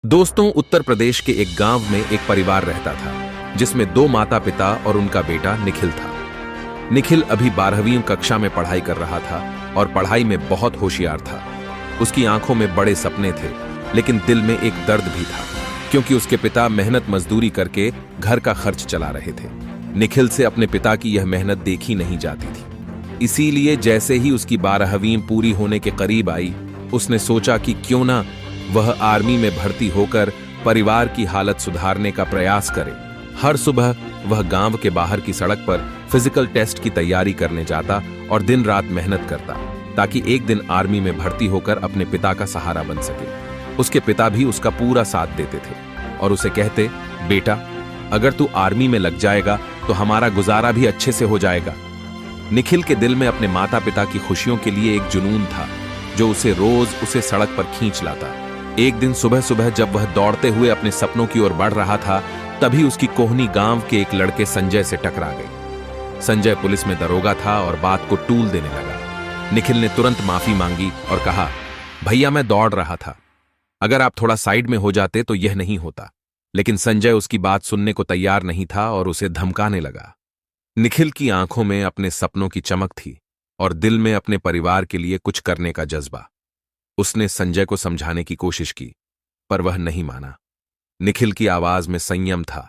दोस्तों, उत्तर प्रदेश के एक गांव में एक परिवार रहता था जिसमें दो माता पिता और उनका बेटा निखिल था। निखिल अभी 12वीं कक्षा में पढ़ाई कर रहा था और पढ़ाई में बहुत होशियार था। उसकी आंखों में बड़े सपने थे, लेकिन दिल में एक दर्द भी था, क्योंकि उसके पिता मेहनत मजदूरी करके घर का खर्च चला रहे थे। निखिल से अपने पिता की यह मेहनत देखी नहीं जाती थी। इसीलिए जैसे ही उसकी 12वीं पूरी होने के करीब आई, उसने सोचा कि क्यों ना वह आर्मी में भर्ती होकर परिवार की हालत सुधारने का प्रयास करे। हर सुबह वह गांव के बाहर की सड़क पर फिजिकल टेस्ट की तैयारी करने जाता और दिन रात मेहनत करता, ताकि एक दिन आर्मी में भर्ती होकर अपने पिता का सहारा बन सके। उसके पिता भी उसका पूरा साथ देते थे और उसे कहते, बेटा, अगर तू आर्मी में लग जाएगा तो हमारा गुजारा भी अच्छे से हो जाएगा। निखिल के दिल में अपने माता पिता की खुशियों के लिए एक जुनून था, जो उसे सड़क पर खींच लाता। एक दिन सुबह सुबह जब वह दौड़ते हुए अपने सपनों की ओर बढ़ रहा था, तभी उसकी कोहनी गांव के एक लड़के संजय से टकरा गई। संजय पुलिस में दरोगा था और बात को टूल देने लगा। निखिल ने तुरंत माफी मांगी और कहा, भैया, मैं दौड़ रहा था, अगर आप थोड़ा साइड में हो जाते तो यह नहीं होता। लेकिन संजय उसकी बात सुनने को तैयार नहीं था और उसे धमकाने लगा। निखिल की आंखों में अपने सपनों की चमक थी और दिल में अपने परिवार के लिए कुछ करने का जज्बा। उसने संजय को समझाने की कोशिश की, पर वह नहीं माना। निखिल की आवाज में संयम था,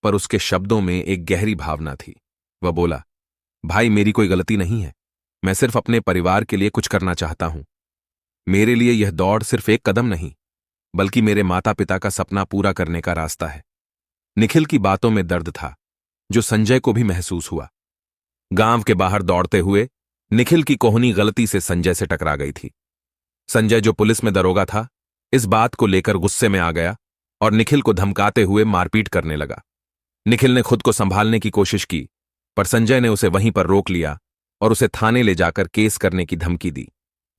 पर उसके शब्दों में एक गहरी भावना थी। वह बोला, भाई, मेरी कोई गलती नहीं है, मैं सिर्फ अपने परिवार के लिए कुछ करना चाहता हूं। मेरे लिए यह दौड़ सिर्फ एक कदम नहीं, बल्कि मेरे माता पिता का सपना पूरा करने का रास्ता है। निखिल की बातों में दर्द था, जो संजय को भी महसूस हुआ। गांव के बाहर दौड़ते हुए निखिल की कोहनी गलती से संजय से टकरा गई थी। संजय, जो पुलिस में दरोगा था, इस बात को लेकर गुस्से में आ गया और निखिल को धमकाते हुए मारपीट करने लगा। निखिल ने खुद को संभालने की कोशिश की, पर संजय ने उसे वहीं पर रोक लिया और उसे थाने ले जाकर केस करने की धमकी दी।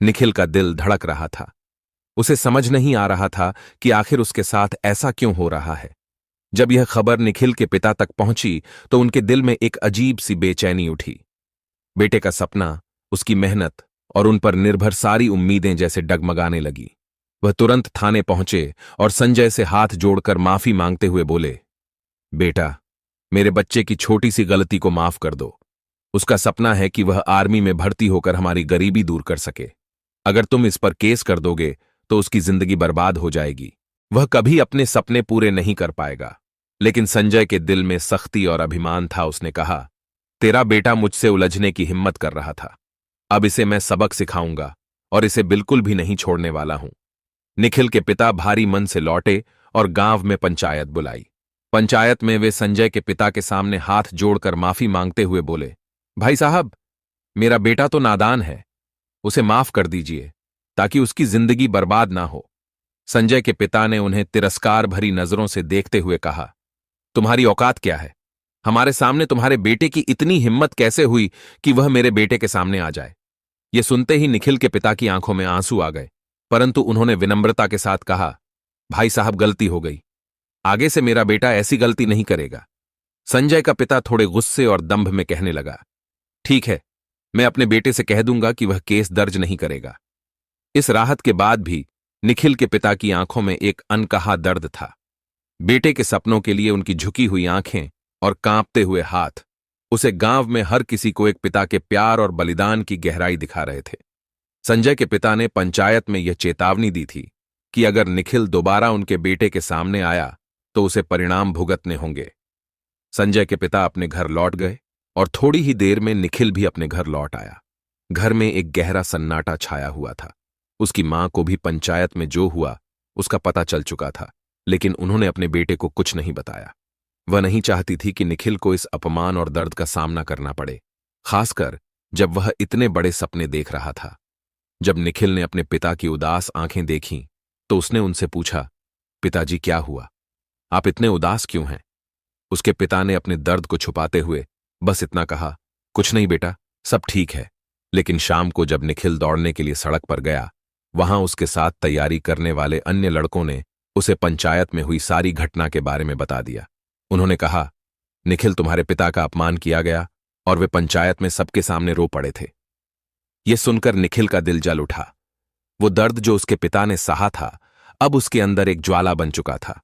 निखिल का दिल धड़क रहा था। उसे समझ नहीं आ रहा था कि आखिर उसके साथ ऐसा क्यों हो रहा है। जब यह खबर निखिल के पिता तक पहुंची तो उनके दिल में एक अजीब सी बेचैनी उठी। बेटे का सपना, उसकी मेहनत और उन पर निर्भर सारी उम्मीदें जैसे डगमगाने लगी। वह तुरंत थाने पहुंचे और संजय से हाथ जोड़कर माफी मांगते हुए बोले, बेटा, मेरे बच्चे की छोटी सी गलती को माफ कर दो। उसका सपना है कि वह आर्मी में भर्ती होकर हमारी गरीबी दूर कर सके। अगर तुम इस पर केस कर दोगे तो उसकी जिंदगी बर्बाद हो जाएगी। वह कभी अपने सपने पूरे नहीं कर पाएगा। लेकिन संजय के दिल में सख्ती और अभिमान था। उसने कहा, तेरा बेटा मुझसे उलझने की हिम्मत कर रहा था, अब इसे मैं सबक सिखाऊंगा और इसे बिल्कुल भी नहीं छोड़ने वाला हूं। निखिल के पिता भारी मन से लौटे और गांव में पंचायत बुलाई। पंचायत में वे संजय के पिता के सामने हाथ जोड़कर माफी मांगते हुए बोले, भाई साहब, मेरा बेटा तो नादान है, उसे माफ कर दीजिए ताकि उसकी जिंदगी बर्बाद ना हो। संजय के पिता ने उन्हें तिरस्कार भरी नजरों से देखते हुए कहा, तुम्हारी औकात क्या है? हमारे सामने तुम्हारे बेटे की इतनी हिम्मत कैसे हुई कि वह मेरे बेटे के सामने आ जाए? यह सुनते ही निखिल के पिता की आंखों में आंसू आ गए, परंतु उन्होंने विनम्रता के साथ कहा, भाई साहब, गलती हो गई, आगे से मेरा बेटा ऐसी गलती नहीं करेगा। संजय का पिता थोड़े गुस्से और दंभ में कहने लगा, ठीक है, मैं अपने बेटे से कह दूंगा कि वह केस दर्ज नहीं करेगा। इस राहत के बाद भी निखिल के पिता की आंखों में एक अनकहा दर्द था। बेटे के सपनों के लिए उनकी झुकी हुई आंखें और कांपते हुए हाथ उसे गांव में हर किसी को एक पिता के प्यार और बलिदान की गहराई दिखा रहे थे। संजय के पिता ने पंचायत में यह चेतावनी दी थी कि अगर निखिल दोबारा उनके बेटे के सामने आया तो उसे परिणाम भुगतने होंगे। संजय के पिता अपने घर लौट गए और थोड़ी ही देर में निखिल भी अपने घर लौट आया। घर में एक गहरा सन्नाटा छाया हुआ था। उसकी मां को भी पंचायत में जो हुआ उसका पता चल चुका था, लेकिन उन्होंने अपने बेटे को कुछ नहीं बताया। वह नहीं चाहती थी कि निखिल को इस अपमान और दर्द का सामना करना पड़े, खासकर जब वह इतने बड़े सपने देख रहा था। जब निखिल ने अपने पिता की उदास आंखें देखीं तो उसने उनसे पूछा, पिताजी, क्या हुआ? आप इतने उदास क्यों हैं? उसके पिता ने अपने दर्द को छुपाते हुए बस इतना कहा, कुछ नहीं बेटा, सब ठीक है। लेकिन शाम को जब निखिल दौड़ने के लिए सड़क पर गया, वहां उसके साथ तैयारी करने वाले अन्य लड़कों ने उसे पंचायत में हुई सारी घटना के बारे में बता दिया। उन्होंने कहा, निखिल, तुम्हारे पिता का अपमान किया गया और वे पंचायत में सबके सामने रो पड़े थे। यह सुनकर निखिल का दिल जल उठा। वो दर्द जो उसके पिता ने सहा था, अब उसके अंदर एक ज्वाला बन चुका था।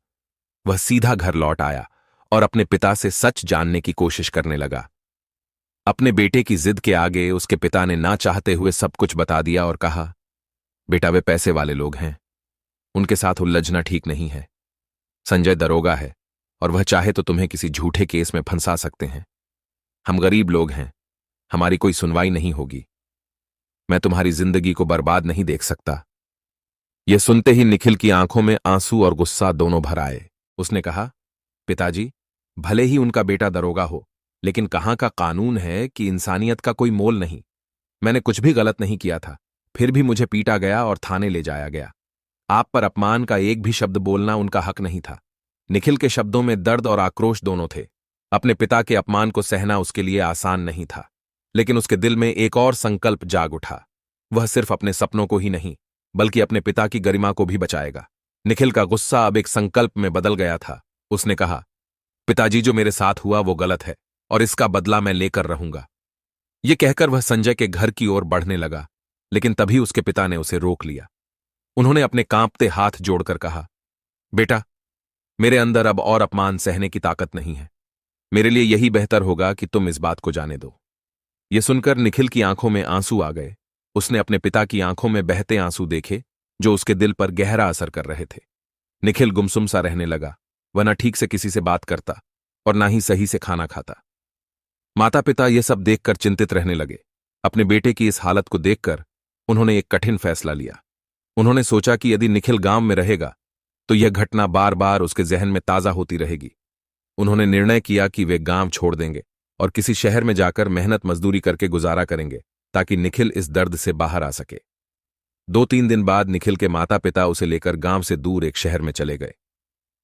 वह सीधा घर लौट आया और अपने पिता से सच जानने की कोशिश करने लगा। अपने बेटे की जिद के आगे उसके पिता ने ना चाहते हुए सब कुछ बता दिया और कहा, बेटा, वे पैसे वाले लोग हैं, उनके साथ उलझना ठीक नहीं है। संजय दरोगा है और वह चाहे तो तुम्हें किसी झूठे केस में फंसा सकते हैं। हम गरीब लोग हैं, हमारी कोई सुनवाई नहीं होगी। मैं तुम्हारी जिंदगी को बर्बाद नहीं देख सकता। यह सुनते ही निखिल की आंखों में आंसू और गुस्सा दोनों भर आए। उसने कहा, पिताजी, भले ही उनका बेटा दरोगा हो, लेकिन कहां का कानून है कि इंसानियत का कोई मोल नहीं। मैंने कुछ भी गलत नहीं किया था, फिर भी मुझे पीटा गया और थाने ले जाया गया। आप पर अपमान का एक भी शब्द बोलना उनका हक नहीं था। निखिल के शब्दों में दर्द और आक्रोश दोनों थे। अपने पिता के अपमान को सहना उसके लिए आसान नहीं था, लेकिन उसके दिल में एक और संकल्प जाग उठा। वह सिर्फ अपने सपनों को ही नहीं, बल्कि अपने पिता की गरिमा को भी बचाएगा। निखिल का गुस्सा अब एक संकल्प में बदल गया था। उसने कहा, पिताजी, जो मेरे साथ हुआ वो गलत है और इसका बदला मैं लेकर रहूंगा। यह कहकर वह संजय के घर की ओर बढ़ने लगा, लेकिन तभी उसके पिता ने उसे रोक लिया। उन्होंने अपने कांपते हाथ जोड़कर कहा, बेटा, मेरे अंदर अब और अपमान सहने की ताकत नहीं है। मेरे लिए यही बेहतर होगा कि तुम इस बात को जाने दो। यह सुनकर निखिल की आंखों में आंसू आ गए। उसने अपने पिता की आंखों में बहते आंसू देखे, जो उसके दिल पर गहरा असर कर रहे थे। निखिल गुमसुम सा रहने लगा। वह न ठीक से किसी से बात करता और ना ही सही से खाना खाता। माता पिता यह सब देखकर चिंतित रहने लगे। अपने बेटे की इस हालत को देखकर उन्होंने एक कठिन फैसला लिया। उन्होंने सोचा कि यदि निखिल गांव में रहेगा तो यह घटना बार बार उसके जहन में ताजा होती रहेगी। उन्होंने निर्णय किया कि वे गांव छोड़ देंगे और किसी शहर में जाकर मेहनत मजदूरी करके गुजारा करेंगे, ताकि निखिल इस दर्द से बाहर आ सके। 2-3 दिन बाद निखिल के माता पिता उसे लेकर गांव से दूर एक शहर में चले गए।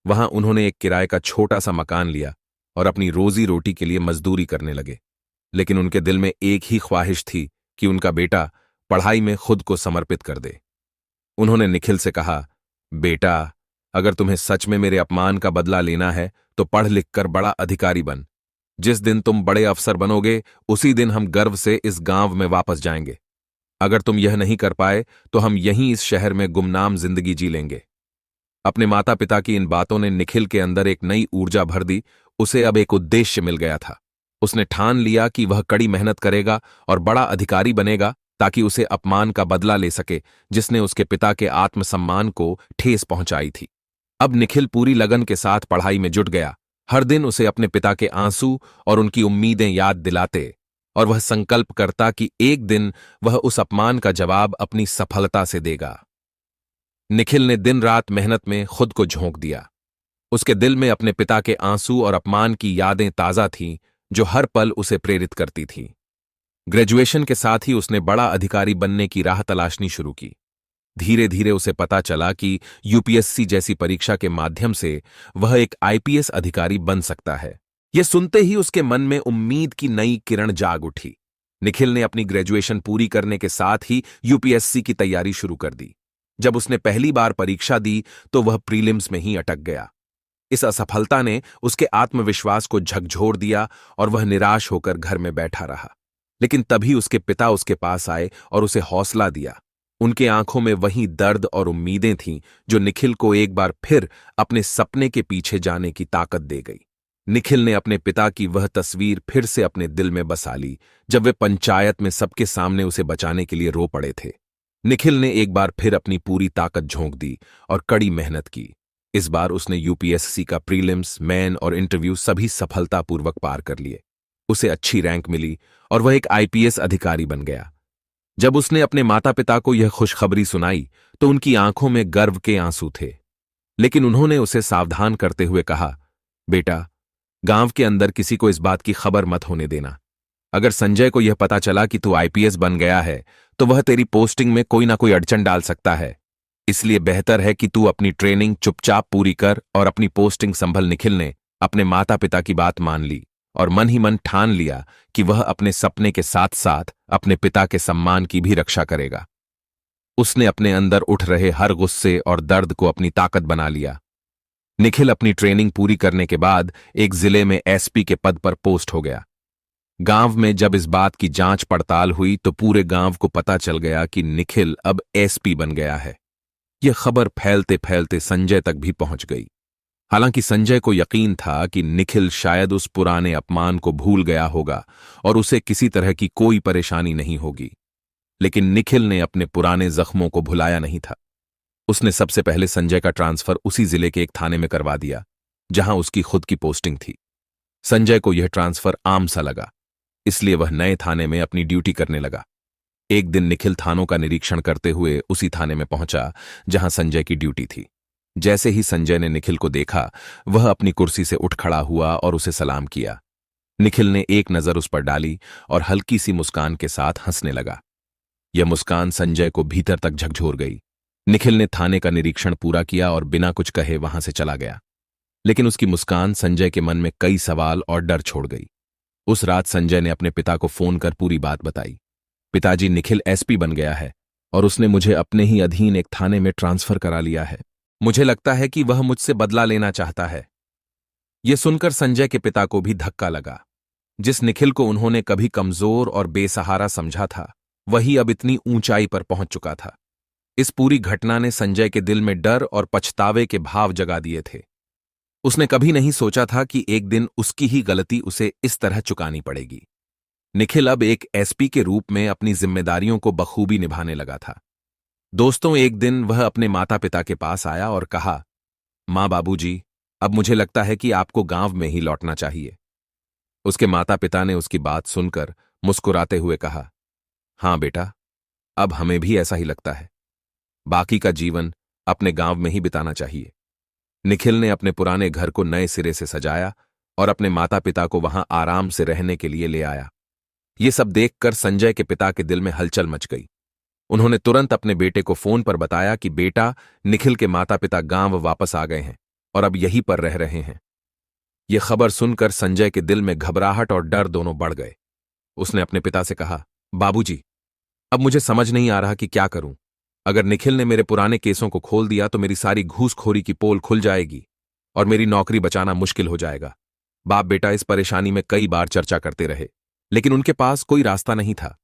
वहां उन्होंने एक किराए का छोटा सा मकान लिया और अपनी रोजी रोटी के लिए मजदूरी करने लगे। लेकिन उनके दिल में एक ही ख्वाहिश थी कि उनका बेटा पढ़ाई में खुद को समर्पित कर दे। उन्होंने निखिल से कहा, बेटा, अगर तुम्हें सच में मेरे अपमान का बदला लेना है तो पढ़ लिख कर बड़ा अधिकारी बन। जिस दिन तुम बड़े अफसर बनोगे उसी दिन हम गर्व से इस गांव में वापस जाएंगे। अगर तुम यह नहीं कर पाए तो हम यहीं इस शहर में गुमनाम जिंदगी जी लेंगे। अपने माता पिता की इन बातों ने निखिल के अंदर एक नई ऊर्जा भर दी। उसे अब एक उद्देश्य मिल गया था। उसने ठान लिया कि वह कड़ी मेहनत करेगा और बड़ा अधिकारी बनेगा, ताकि उसे अपमान का बदला ले सके जिसने उसके पिता के आत्मसम्मान को ठेस पहुंचाई थी। अब निखिल पूरी लगन के साथ पढ़ाई में जुट गया। हर दिन उसे अपने पिता के आंसू और उनकी उम्मीदें याद दिलाते और वह संकल्प करता कि एक दिन वह उस अपमान का जवाब अपनी सफलता से देगा। निखिल ने दिन रात मेहनत में खुद को झोंक दिया। उसके दिल में अपने पिता के आंसू और अपमान की यादें ताजा थीं, जो हर पल उसे प्रेरित करती थीं। ग्रेजुएशन के साथ ही उसने बड़ा अधिकारी बनने की राह तलाशनी शुरू की। धीरे धीरे उसे पता चला कि यूपीएससी जैसी परीक्षा के माध्यम से वह एक आईपीएस अधिकारी बन सकता है। यह सुनते ही उसके मन में उम्मीद की नई किरण जाग उठी। निखिल ने अपनी ग्रेजुएशन पूरी करने के साथ ही यूपीएससी की तैयारी शुरू कर दी। जब उसने पहली बार परीक्षा दी तो वह प्रीलिम्स में ही अटक गया। इस असफलता ने उसके आत्मविश्वास को झकझोर दिया और वह निराश होकर घर में बैठा रहा। लेकिन तभी उसके पिता उसके पास आए और उसे हौसला दिया। उनके आंखों में वही दर्द और उम्मीदें थीं जो निखिल को एक बार फिर अपने सपने के पीछे जाने की ताकत दे गई। निखिल ने अपने पिता की वह तस्वीर फिर से अपने दिल में बसा ली, जब वे पंचायत में सबके सामने उसे बचाने के लिए रो पड़े थे। निखिल ने एक बार फिर अपनी पूरी ताकत झोंक दी और कड़ी मेहनत की। इस बार उसने यूपीएससी का प्रीलिम्स, मेन और इंटरव्यू सभी सफलतापूर्वक पार कर लिए। उसे अच्छी रैंक मिली और वह एक आईपीएस अधिकारी बन गया। जब उसने अपने माता पिता को यह खुशखबरी सुनाई तो उनकी आंखों में गर्व के आंसू थे। लेकिन उन्होंने उसे सावधान करते हुए कहा, बेटा, गांव के अंदर किसी को इस बात की खबर मत होने देना। अगर संजय को यह पता चला कि तू आईपीएस बन गया है तो वह तेरी पोस्टिंग में कोई ना कोई अड़चन डाल सकता है। इसलिए बेहतर है कि तू अपनी ट्रेनिंग चुपचाप पूरी कर और अपनी पोस्टिंग संभल। निखिल ने अपने माता पिता की बात मान ली और मन ही मन ठान लिया कि वह अपने सपने के साथ साथ अपने पिता के सम्मान की भी रक्षा करेगा। उसने अपने अंदर उठ रहे हर गुस्से और दर्द को अपनी ताकत बना लिया। निखिल अपनी ट्रेनिंग पूरी करने के बाद एक जिले में एसपी के पद पर पोस्ट हो गया। गांव में जब इस बात की जांच पड़ताल हुई तो पूरे गांव को पता चल गया कि निखिल अब एसपी बन गया है। यह खबर फैलते फैलते संजय तक भी पहुंच गई। हालांकि संजय को यकीन था कि निखिल शायद उस पुराने अपमान को भूल गया होगा और उसे किसी तरह की कोई परेशानी नहीं होगी, लेकिन निखिल ने अपने पुराने जख्मों को भुलाया नहीं था। उसने सबसे पहले संजय का ट्रांसफर उसी जिले के एक थाने में करवा दिया जहां उसकी खुद की पोस्टिंग थी। संजय को यह ट्रांसफर आम सा लगा, इसलिए वह नए थाने में अपनी ड्यूटी करने लगा। एक दिन निखिल थानों का निरीक्षण करते हुए उसी थाने में पहुंचा जहां संजय की ड्यूटी थी। जैसे ही संजय ने निखिल को देखा, वह अपनी कुर्सी से उठ खड़ा हुआ और उसे सलाम किया। निखिल ने एक नजर उस पर डाली और हल्की सी मुस्कान के साथ हंसने लगा। यह मुस्कान संजय को भीतर तक झकझोर गई। निखिल ने थाने का निरीक्षण पूरा किया और बिना कुछ कहे वहां से चला गया, लेकिन उसकी मुस्कान संजय के मन में कई सवाल और डर छोड़ गई। उस रात संजय ने अपने पिता को फोन कर पूरी बात बताई। पिताजी, निखिल एसपी बन गया है और उसने मुझे अपने ही अधीन एक थाने में ट्रांसफर करा लिया है। मुझे लगता है कि वह मुझसे बदला लेना चाहता है। यह सुनकर संजय के पिता को भी धक्का लगा। जिस निखिल को उन्होंने कभी कमजोर और बेसहारा समझा था, वही अब इतनी ऊंचाई पर पहुंच चुका था। इस पूरी घटना ने संजय के दिल में डर और पछतावे के भाव जगा दिए थे। उसने कभी नहीं सोचा था कि एक दिन उसकी ही गलती उसे इस तरह चुकानी पड़ेगी। निखिल अब एक एसपी के रूप में अपनी जिम्मेदारियों को बखूबी निभाने लगा था। दोस्तों, एक दिन वह अपने माता पिता के पास आया और कहा, माँ बाबूजी, अब मुझे लगता है कि आपको गांव में ही लौटना चाहिए। उसके माता पिता ने उसकी बात सुनकर मुस्कुराते हुए कहा, हाँ बेटा, अब हमें भी ऐसा ही लगता है। बाकी का जीवन अपने गांव में ही बिताना चाहिए। निखिल ने अपने पुराने घर को नए सिरे से सजाया और अपने माता पिता को वहां आराम से रहने के लिए ले आया। ये सब देखकर संजय के पिता के दिल में हलचल मच गई। उन्होंने तुरंत अपने बेटे को फोन पर बताया कि बेटा, निखिल के माता पिता गांव वापस आ गए हैं और अब यहीं पर रह रहे हैं। यह खबर सुनकर संजय के दिल में घबराहट और डर दोनों बढ़ गए। उसने अपने पिता से कहा, बाबूजी, अब मुझे समझ नहीं आ रहा कि क्या करूं। अगर निखिल ने मेरे पुराने केसों को खोल दिया तो मेरी सारी घूसखोरी की पोल खुल जाएगी और मेरी नौकरी बचाना मुश्किल हो जाएगा। बाप बेटा इस परेशानी में कई बार चर्चा करते रहे, लेकिन उनके पास कोई रास्ता नहीं था।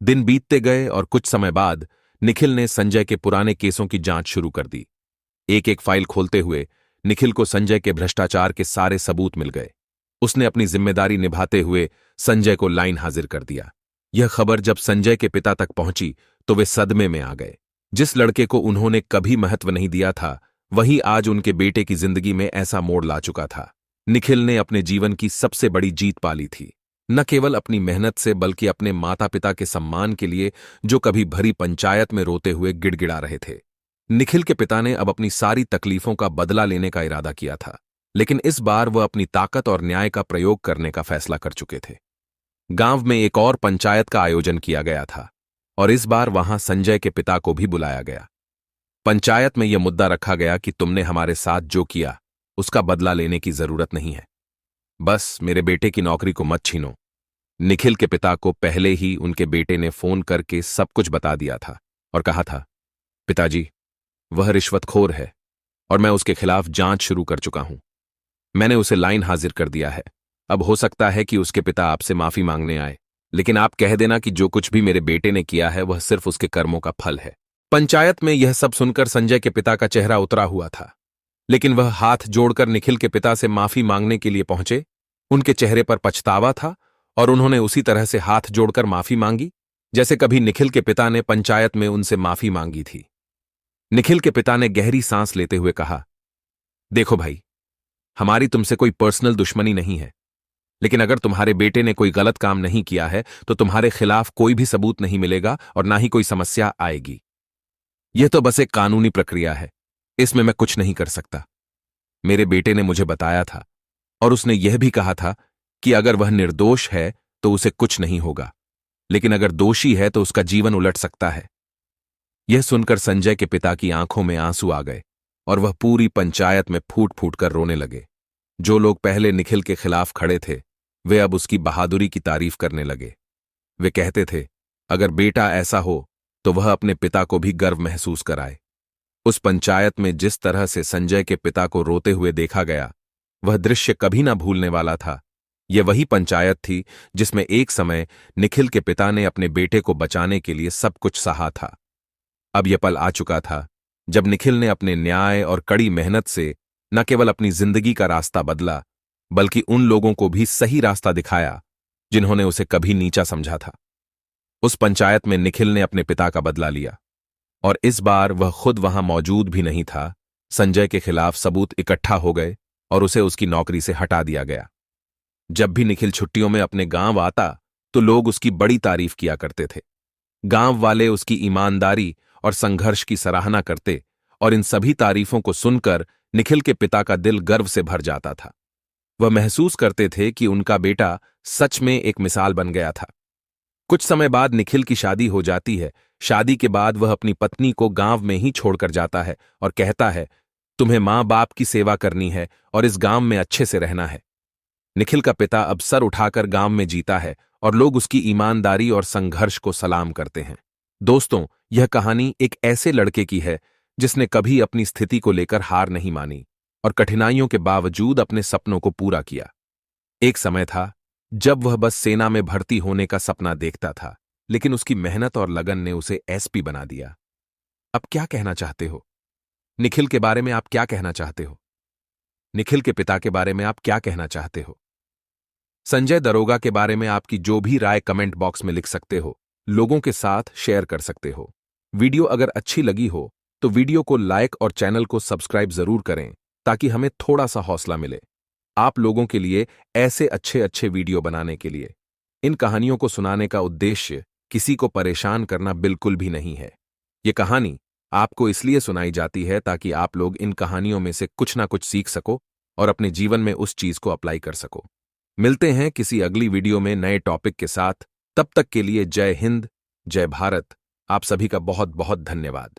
दिन बीतते गए और कुछ समय बाद निखिल ने संजय के पुराने केसों की जांच शुरू कर दी। एक एक फाइल खोलते हुए निखिल को संजय के भ्रष्टाचार के सारे सबूत मिल गए। उसने अपनी जिम्मेदारी निभाते हुए संजय को लाइन हाजिर कर दिया। यह खबर जब संजय के पिता तक पहुंची तो वे सदमे में आ गए। जिस लड़के को उन्होंने कभी महत्व नहीं दिया था, वही आज उनके बेटे की जिंदगी में ऐसा मोड़ ला चुका था। निखिल ने अपने जीवन की सबसे बड़ी जीत पाली थी, न केवल अपनी मेहनत से बल्कि अपने माता पिता के सम्मान के लिए, जो कभी भरी पंचायत में रोते हुए गिड़गिड़ा रहे थे। निखिल के पिता ने अब अपनी सारी तकलीफों का बदला लेने का इरादा किया था, लेकिन इस बार वह अपनी ताकत और न्याय का प्रयोग करने का फैसला कर चुके थे। गांव में एक और पंचायत का आयोजन किया गया था और इस बार वहां संजय के पिता को भी बुलाया गया। पंचायत में यह मुद्दा रखा गया कि तुमने हमारे साथ जो किया उसका बदला लेने की जरूरत नहीं है, बस मेरे बेटे की नौकरी को मत छीनो। निखिल के पिता को पहले ही उनके बेटे ने फोन करके सब कुछ बता दिया था और कहा था, पिताजी, वह रिश्वतखोर है और मैं उसके खिलाफ जांच शुरू कर चुका हूं। मैंने उसे लाइन हाजिर कर दिया है। अब हो सकता है कि उसके पिता आपसे माफी मांगने आए, लेकिन आप कह देना कि जो कुछ भी मेरे बेटे ने किया है वह सिर्फ उसके कर्मों का फल है। पंचायत में यह सब सुनकर संजय के पिता का चेहरा उतरा हुआ था, लेकिन वह हाथ जोड़कर निखिल के पिता से माफी मांगने के लिए पहुंचे। उनके चेहरे पर पछतावा था और उन्होंने उसी तरह से हाथ जोड़कर माफी मांगी जैसे कभी निखिल के पिता ने पंचायत में उनसे माफी मांगी थी। निखिल के पिता ने गहरी सांस लेते हुए कहा, देखो भाई, हमारी तुमसे कोई पर्सनल दुश्मनी नहीं है, लेकिन अगर तुम्हारे बेटे ने कोई गलत काम नहीं किया है तो तुम्हारे खिलाफ कोई भी सबूत नहीं मिलेगा और ना ही कोई समस्या आएगी। यह तो बस एक कानूनी प्रक्रिया है, इसमें मैं कुछ नहीं कर सकता। मेरे बेटे ने मुझे बताया था और उसने यह भी कहा था कि अगर वह निर्दोष है तो उसे कुछ नहीं होगा, लेकिन अगर दोषी है तो उसका जीवन उलट सकता है। यह सुनकर संजय के पिता की आंखों में आंसू आ गए और वह पूरी पंचायत में फूट फूट कर रोने लगे। जो लोग पहले निखिल के खिलाफ खड़े थे, वे अब उसकी बहादुरी की तारीफ करने लगे। वे कहते थे, अगर बेटा ऐसा हो तो वह अपने पिता को भी गर्व महसूस कराए। उस पंचायत में जिस तरह से संजय के पिता को रोते हुए देखा गया, वह दृश्य कभी ना भूलने वाला था। यह वही पंचायत थी जिसमें एक समय निखिल के पिता ने अपने बेटे को बचाने के लिए सब कुछ सहा था। अब यह पल आ चुका था जब निखिल ने अपने न्याय और कड़ी मेहनत से न केवल अपनी जिंदगी का रास्ता बदला, बल्कि उन लोगों को भी सही रास्ता दिखाया जिन्होंने उसे कभी नीचा समझा था। उस पंचायत में निखिल ने अपने पिता का बदला लिया, और इस बार वह खुद वहां मौजूद भी नहीं था। संजय के खिलाफ सबूत इकट्ठा हो गए और उसे उसकी नौकरी से हटा दिया गया। जब भी निखिल छुट्टियों में अपने गांव आता तो लोग उसकी बड़ी तारीफ किया करते थे। गांव वाले उसकी ईमानदारी और संघर्ष की सराहना करते, और इन सभी तारीफों को सुनकर निखिल के पिता का दिल गर्व से भर जाता था। वह महसूस करते थे कि उनका बेटा सच में एक मिसाल बन गया था। कुछ समय बाद निखिल की शादी हो जाती है। शादी के बाद वह अपनी पत्नी को गांव में ही छोड़कर जाता है और कहता है, तुम्हें मां बाप की सेवा करनी है और इस गांव में अच्छे से रहना है। निखिल का पिता अब सर उठाकर गांव में जीता है और लोग उसकी ईमानदारी और संघर्ष को सलाम करते हैं। दोस्तों, यह कहानी एक ऐसे लड़के की है जिसने कभी अपनी स्थिति को लेकर हार नहीं मानी और कठिनाइयों के बावजूद अपने सपनों को पूरा किया। एक समय था जब वह बस सेना में भर्ती होने का सपना देखता था, लेकिन उसकी मेहनत और लगन ने उसे एसपी बना दिया। अब क्या कहना चाहते हो? निखिल के बारे में आप क्या कहना चाहते हो? निखिल के पिता के बारे में आप क्या कहना चाहते हो? संजय दरोगा के बारे में आपकी जो भी राय कमेंट बॉक्स में लिख सकते हो, लोगों के साथ शेयर कर सकते हो। वीडियो अगर अच्छी लगी हो तो वीडियो को लाइक और चैनल को सब्सक्राइब जरूर करें, ताकि हमें थोड़ा सा हौसला मिले आप लोगों के लिए ऐसे अच्छे अच्छे वीडियो बनाने के लिए। इन कहानियों को सुनाने का उद्देश्य किसी को परेशान करना बिल्कुल भी नहीं है। ये कहानी आपको इसलिए सुनाई जाती है ताकि आप लोग इन कहानियों में से कुछ ना कुछ सीख सको और अपने जीवन में उस चीज को अप्लाई कर सको। मिलते हैं किसी अगली वीडियो में नए टॉपिक के साथ। तब तक के लिए जय हिंद, जय भारत। आप सभी का बहुत बहुत धन्यवाद।